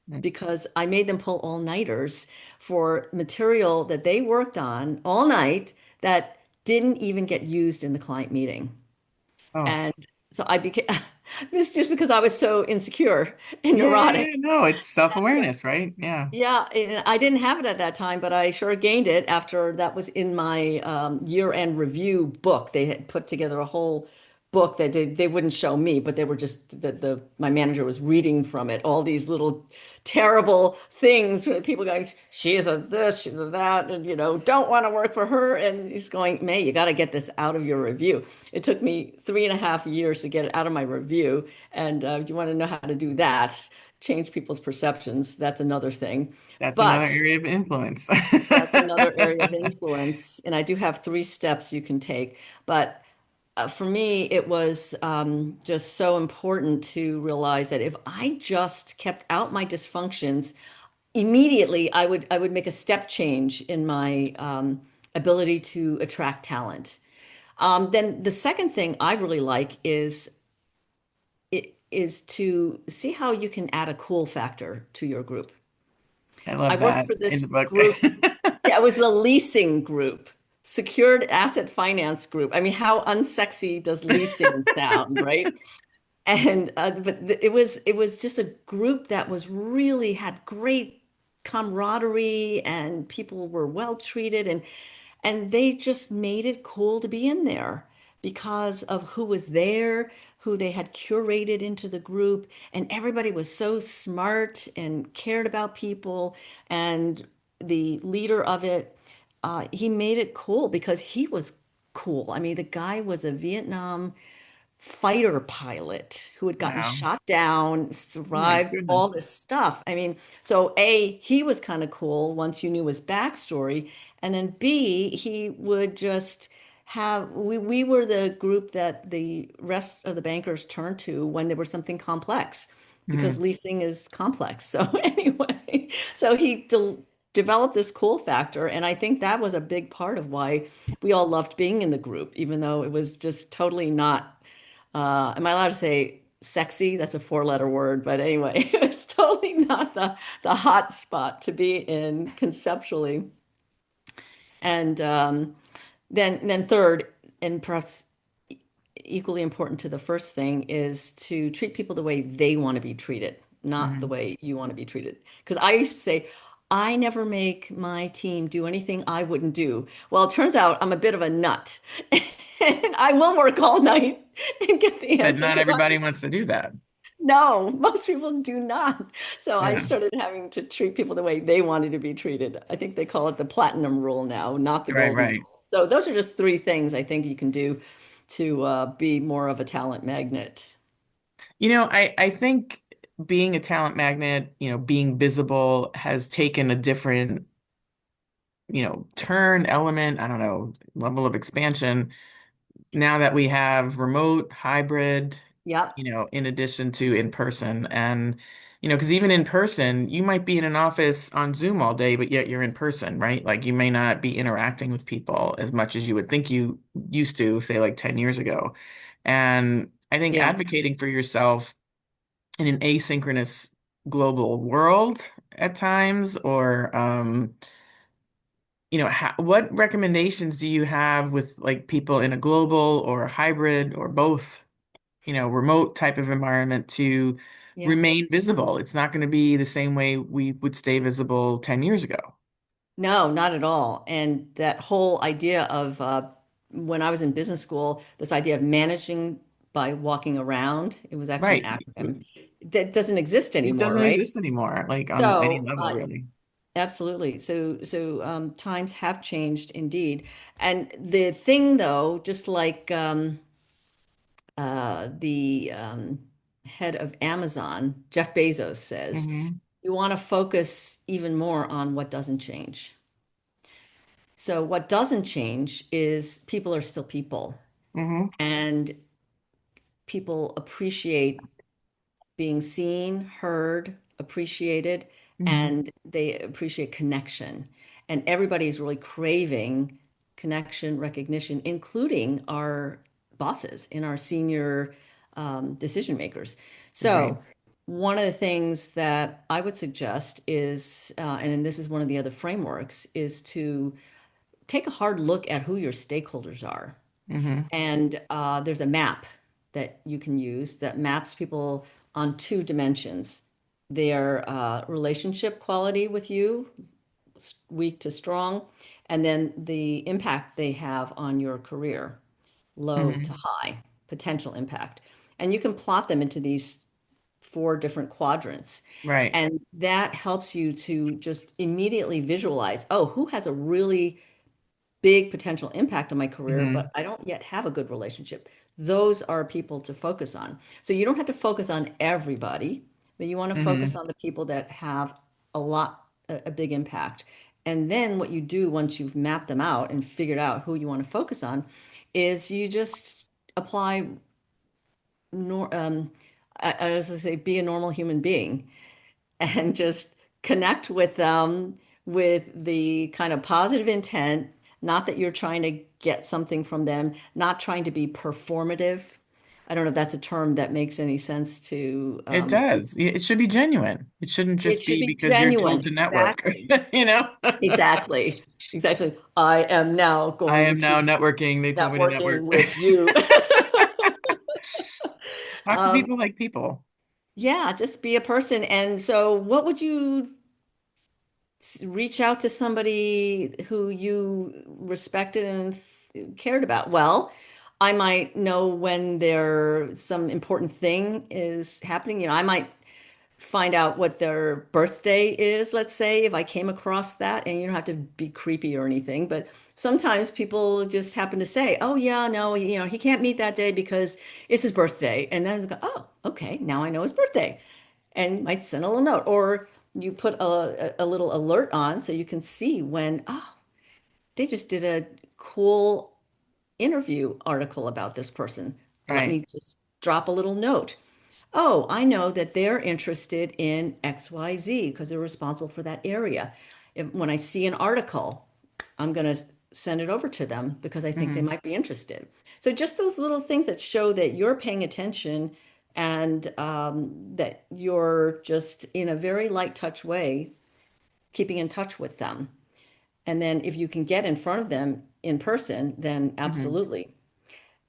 Mm. because I made them pull all-nighters for material that they worked on all night that didn't even get used in the client meeting. Oh, And so I became this just because I was so insecure and yeah, yeah, yeah. neurotic. No, it's That's what self-awareness, right? Yeah. yeah, and I didn't have it at that time, but I sure gained it after that was in my year-end review book. They had put together a whole book that they wouldn't show me, but they were just the my manager was reading from it, all these little terrible things where people going, she is a this, she's a that, and don't want to work for her. And he's going, May, you got to get this out of your review. It took me 3.5 years to get it out of my review, and you want to know how to do that, change people's perceptions. That's another thing. That's another But area of influence. that's another area of influence. And I do have 3 steps you can take. But for me, it was just so important to realize that if I just kept out my dysfunctions, immediately I would make a step change in my ability to attract talent. Then the second thing I really like is to see how you can add a cool factor to your group. I I love worked that for in the this book. group. Yeah, it was the leasing group, secured asset finance group. I mean, how unsexy does leasing sound, right? And it was just a group that was really had great camaraderie and people were well treated and they just made it cool to be in there because of who was there, who they had curated into the group, and everybody was so smart and cared about people. And the leader of it, he made it cool because he was cool. I mean, the guy was a Vietnam fighter pilot who had gotten Wow. shot down, Oh my survived all goodness. this stuff. I mean, so A, he was kind of cool once you knew his backstory. And then B, he would just we were the group that the rest of the bankers turned to when there was something complex because Mhm. leasing is complex. So anyway, so he developed this cool factor. And I think that was a big part of why we all loved being in the group, even though it was just totally not am I allowed to say sexy? That's a 4-letter word, but anyway, it was totally not the hot spot to be in conceptually. And then third, and perhaps equally important to the first thing is to treat people the way they want to be treated, not the Hmm. way you want to be treated. Because I used to say, I never make my team do anything I wouldn't do. Well, it turns out I'm a bit of a nut. And I will work all night and get the But answer not because everybody wants to do that. no, most people do not. So I Yeah. started having to treat people the way they wanted to be treated. I think they call it the platinum rule now, not the Right, golden right. rule. So those are just three things I think you can do to be more of a talent magnet. I think being a talent magnet, being visible has taken a different, turn, element, I don't know, level of expansion now that we have remote, hybrid, Yep. in addition to in person. And, because even in person, you might be in an office on Zoom all day, but yet you're in person, right? Like you may not be interacting with people as much as you would think you used to, say, like 10 years ago. And I think Yeah. advocating for yourself in an asynchronous global world at times, or what recommendations do you have with like people in a global or a hybrid or both, remote type of environment to Yeah. remain visible? It's not going to be the same way we would stay visible 10 years ago. No, not at all. And that whole idea of when I was in business school, this idea of managing by walking around, it was actually Right. an acronym that doesn't exist It anymore, doesn't right? exist anymore, like on any So, level, really. absolutely. So times have changed indeed. And the thing, though, just like the head of Amazon, Jeff Bezos says, Hmm. you want to focus even more on what doesn't change. So, what doesn't change is people are still people, Hmm. and people appreciate being seen, heard, appreciated, Hmm. and they appreciate connection. And everybody's really craving connection, recognition, including our bosses and our senior decision makers. Agreed. So, one of the things that I would suggest is, and this is one of the other frameworks, is to take a hard look at who your stakeholders are. Hmm. And there's a map that you can use that maps people on two dimensions, their relationship quality with you, weak to strong, and then the impact they have on your career, low to Hmm. high, potential impact. And you can plot them into these four different quadrants. Right. And that helps you to just immediately visualize, oh, who has a really big potential impact on my career, but Hmm. I don't yet have a good relationship. Those are people to focus on. So you don't have to focus on everybody, but you want to focus Hmm. on the people that have a big impact. And then what you do once you've mapped them out and figured out who you want to focus on is you just apply, nor I was going to say, be a normal human being and just connect with them with the kind of positive intent, not that you're trying to get something from them, not trying to be performative. I don't know if that's a term that makes any sense to It does. It should be genuine. It shouldn't it just should be be because you're genuine. told to network, Exactly. you know? Exactly. Exactly. I am now I going am to now networking. They told me to network. networking with you. Talk to um, people like people. yeah, just be a person. And so, what would you reach out to somebody who you respected and cared about? Well, I might know when some important thing is happening. I might find out what their birthday is, let's say, if I came across that, and you don't have to be creepy or anything, but sometimes people just happen to say, "Oh yeah, no, he can't meet that day because it's his birthday." And then I go, "Oh, okay, now I know his birthday." And you might send a little note, or you put a little alert on so you can see when, oh, they just did a cool interview article about this person. Let Right. me just drop a little note. Oh, I know that they're interested in XYZ because they're responsible for that area. When I see an article, I'm going to send it over to them because I think they Hmm. might be interested. So just those little things that show that you're paying attention and that you're just in a very light touch way, keeping in touch with them. And then if you can get in front of them in person, then Hmm. absolutely.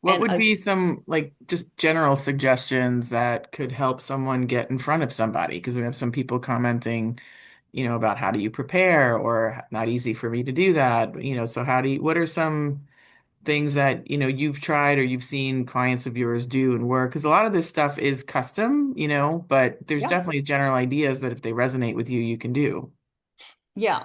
What And would be some like just general suggestions that could help someone get in front of somebody? Because we have some people commenting, about how do you prepare or not easy for me to do that. So what are some things that, you've tried or you've seen clients of yours do and work? Because a lot of this stuff is custom, but there's yeah, definitely general ideas that if they resonate with you, you can do. yeah.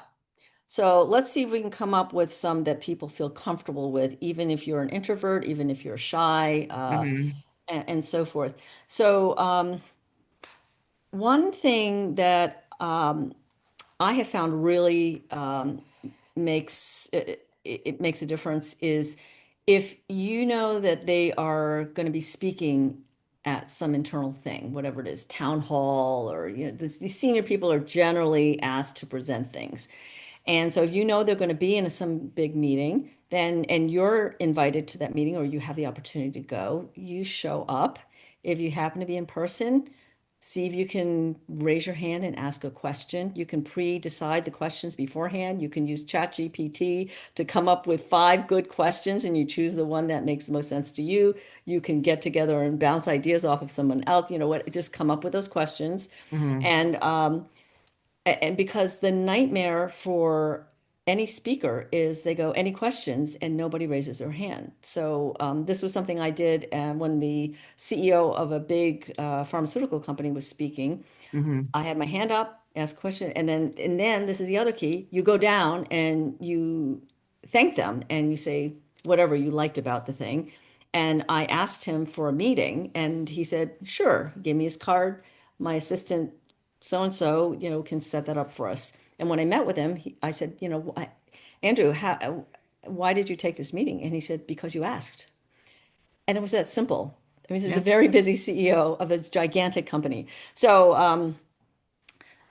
So let's see if we can come up with some that people feel comfortable with, even if you're an introvert, even if you're shy, Hmm. and so forth. So, one thing that I have found really it makes a difference is if you know that they are going to be speaking at some internal thing, whatever it is, town hall, or these senior people are generally asked to present things. And so if you know they're going to be in some big meeting, then and you're invited to that meeting or you have the opportunity to go, you show up. If you happen to be in person, see if you can raise your hand and ask a question. You can pre-decide the questions beforehand. You can use ChatGPT to come up with 5 good questions and you choose the one that makes the most sense to you. You can get together and bounce ideas off of someone else. You know what? Just come up with those questions. Hmm. And because the nightmare for any speaker is they go, any questions, and nobody raises their hand. So this was something I did when the CEO of a big pharmaceutical company was speaking. Hmm. I had my hand up, ask a question, and then this is the other key. You go down and you thank them and you say whatever you liked about the thing. And I asked him for a meeting, and he said, "Sure." He gave me his card. My assistant, so and so, can set that up for us. And when I met with him, I said, Andrew, why did you take this meeting? And he said, because you asked. And it was that simple. I mean, this is a Yeah. very busy CEO of a gigantic company. So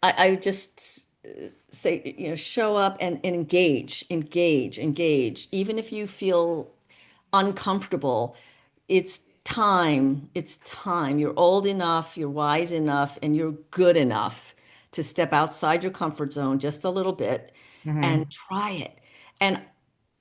I just say, show up and engage. Even if you feel uncomfortable, it's time. It's time. You're old enough, you're wise enough, and you're good enough to step outside your comfort zone just a little bit and Hmm. try it. And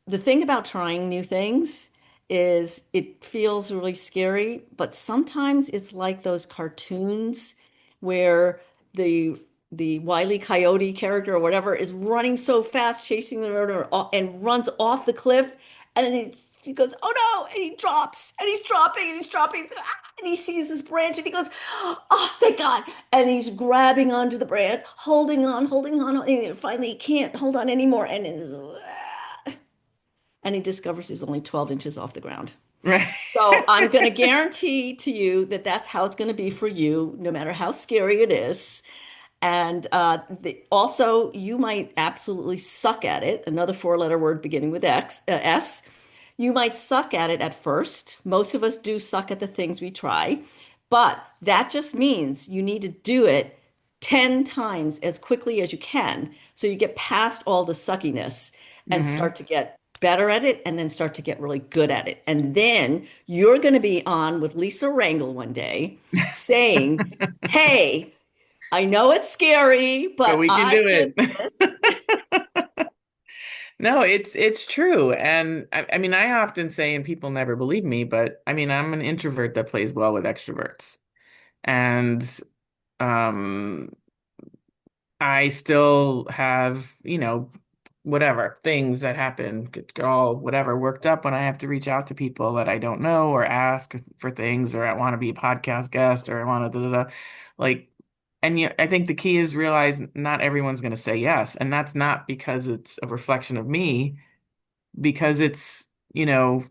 the thing about trying new things is it feels really scary, but sometimes it's like those cartoons where the the Wile E. Coyote character or whatever is running so fast, chasing the road and runs off the cliff, and then he goes, "Oh no!" and he drops, and he's dropping, and he's dropping, and he sees this branch, and he goes, "Oh, thank God!" and he's grabbing onto the branch, holding on, and finally he can't hold on anymore, and he discovers he's only 12 inches off the ground. Right. So I'm going to guarantee to you that that's how it's going to be for you, no matter how scary it is. And also, you might absolutely suck at it. Another four-letter word beginning with S. You might suck at it at first. Most of us do suck at the things we try, but that just means you need to do it 10 times as quickly as you can so you get past all the suckiness and Hmm. start to get better at it and then start to get really good at it. And then you're going to be on with Lisa Rangel one day saying, "Hey, I know it's scary, But but we can I do did this." it. No, it's true. And I mean, I often say, and people never believe me, but I mean, I'm an introvert that plays well with extroverts. And um I still have, whatever things that happen, get all whatever worked up when I have to reach out to people that I don't know or ask for things, or I want to be a podcast guest, or I want to like, and yeah, I think the key is realize not everyone's going to say yes. And that's not because it's a reflection of me, because you know,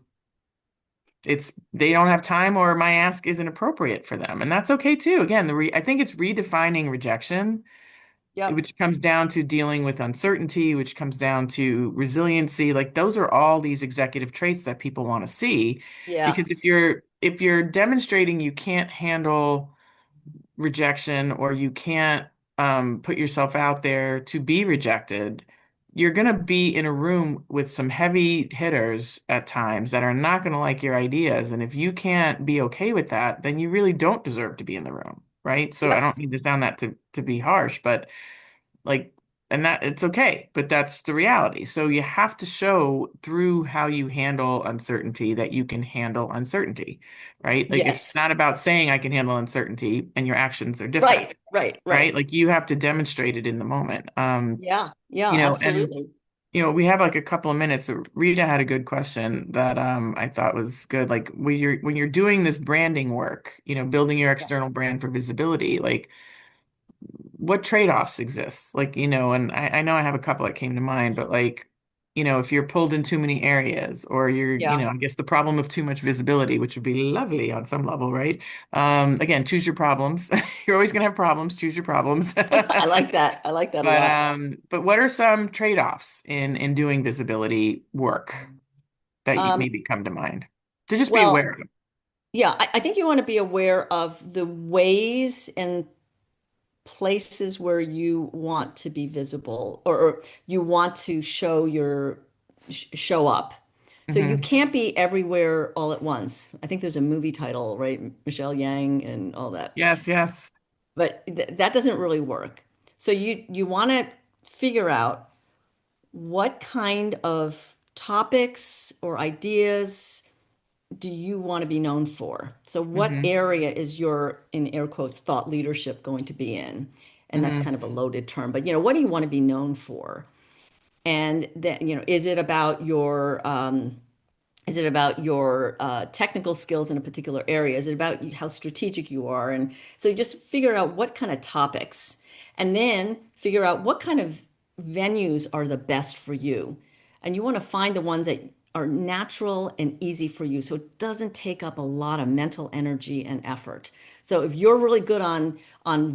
it's they don't have time or my ask isn't appropriate for them. And that's okay too. Again, I think it's redefining rejection, Yep. which comes down to dealing with uncertainty, which comes down to resiliency. Like those are all these executive traits that people want to see. Yeah. Because if you're demonstrating you can't handle rejection or you can't put yourself out there to be rejected, you're going to be in a room with some heavy hitters at times that are not going to like your ideas. And if you can't be okay with that, then you really don't deserve to be in the room, right? So I Yep. don't mean to sound that to be harsh, but like and that it's okay, but that's the reality. So you have to show through how you handle uncertainty that you can handle uncertainty, right? Like it's Yes. not about saying I can handle uncertainty and your actions are different, Right, right, right? right. Like you have to demonstrate it in the moment. Yeah, yeah, And absolutely. we have like a couple of minutes. So Rita had a good question that I thought was good. Like when you're doing this branding work, building your Yeah. external brand for visibility, like what trade-offs exist? Like, and I know I have a couple that came to mind, but like, if you're pulled in too many areas or Yeah. I guess the problem of too much visibility, which would be lovely on some level, right? Again, choose your problems. You're always gonna have problems, choose your problems. I like that. I like that a lot. But what are some trade-offs in doing visibility work that you Um, maybe come to mind to just be well, aware of? yeah, I think you want to be aware of the ways and places where you want to be visible or you want to show up. So you Hmm. can't be everywhere all at once. I think there's a movie title, right? Michelle Yang and all that. Yes, yes. But th that doesn't really work. So you want to figure out what kind of topics or ideas do you want to be known for? So what Hmm. area is your, in air quotes, thought leadership going to be in? And that's Hmm. kind of a loaded term, but what do you want to be known for? And then, is it about your technical skills in a particular area? Is it about how strategic you are? And so you just figure out what kind of topics, and then figure out what kind of venues are the best for you. And you want to find the ones that are natural and easy for you, so it doesn't take up a lot of mental energy and effort. So if you're really good on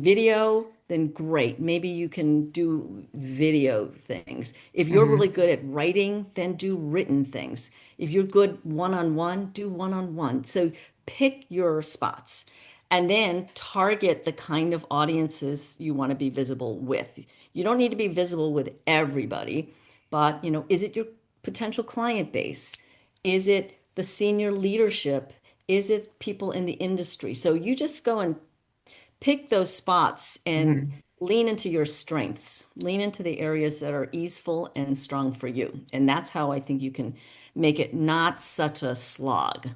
video, then great. Maybe you can do video things. If you're really Hmm. good at writing, then do written things. If you're good one-on-one, do one-on-one. So pick your spots and then target the kind of audiences you want to be visible with. You don't need to be visible with everybody, but is it your potential client base? Is it the senior leadership? Is it people in the industry? So you just go and pick those spots and Hmm. lean into your strengths, lean into the areas that are easeful and strong for you. And that's how I think you can make it not such a slog.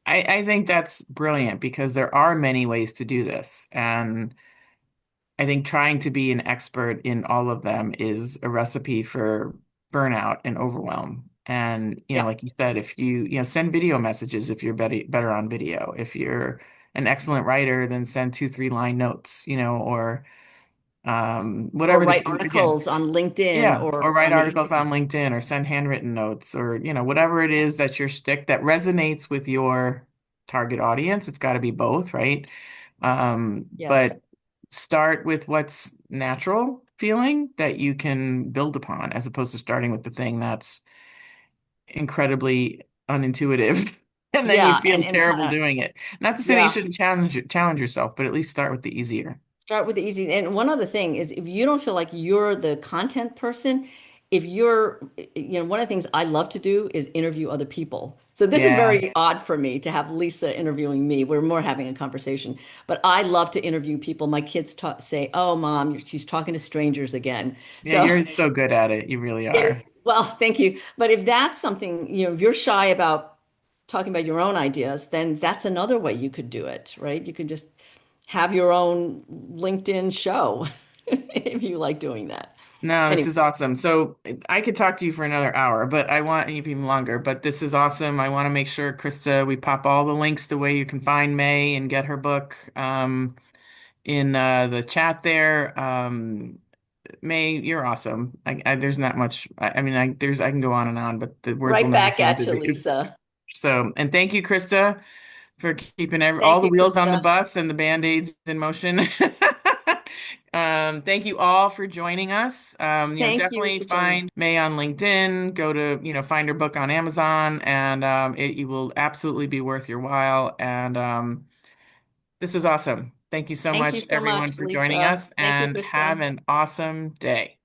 I think that's brilliant because there are many ways to do this. And I think trying to be an expert in all of them is a recipe for burnout and overwhelm. And, Yeah. like you said, if send video messages if you're better on video. If you're an excellent writer, then send 2, 3 line notes, or Or whatever write again. articles on LinkedIn Yeah, or or write on the articles ECC. on LinkedIn or send handwritten notes or, whatever it is that your stick that resonates with your target audience. It's got to be both, right? Yes. But start with what's natural feeling that you can build upon as opposed to starting with the thing that's incredibly unintuitive and then you Yeah. feel And kind terrible of, doing it. Not to say that you yeah. shouldn't challenge yourself, but at least start with the easier. Start with the easy. And one other thing is if you don't feel like you're the content person, if you're, one of the things I love to do is interview other people. So this is Yeah. very odd for me to have Lisa interviewing me. We're more having a conversation, but I love to interview people. My kids say, "Oh, mom, she's talking to strangers again." Yeah, So, you're so good at it. You really yeah, are. well, thank you. But if that's something, if you're shy about talking about your own ideas, then that's another way you could do it, right? You could just have your own LinkedIn show if you like doing that. No, this Anyway, is awesome. So I could talk to you for another hour, but I want even longer. But this is awesome. I want to make sure, Krista, we pop all the links the way you can find May and get her book in the chat there. May, you're awesome. There's not much. I mean, I can go on and on, but the words will right never back cease at to you, be. Lisa. So, and thank you, Krista, for keeping all Thank the you, wheels on the Krista. bus and the band-aids in motion. Thank you all for joining us. Thank you Definitely for joining find us. May on LinkedIn, go to, find her book on Amazon, and it will absolutely be worth your while. And this was awesome. Thank you so Thank you much, so everyone, much, for joining Lisa. us, Thank you, and Krista. have an awesome day.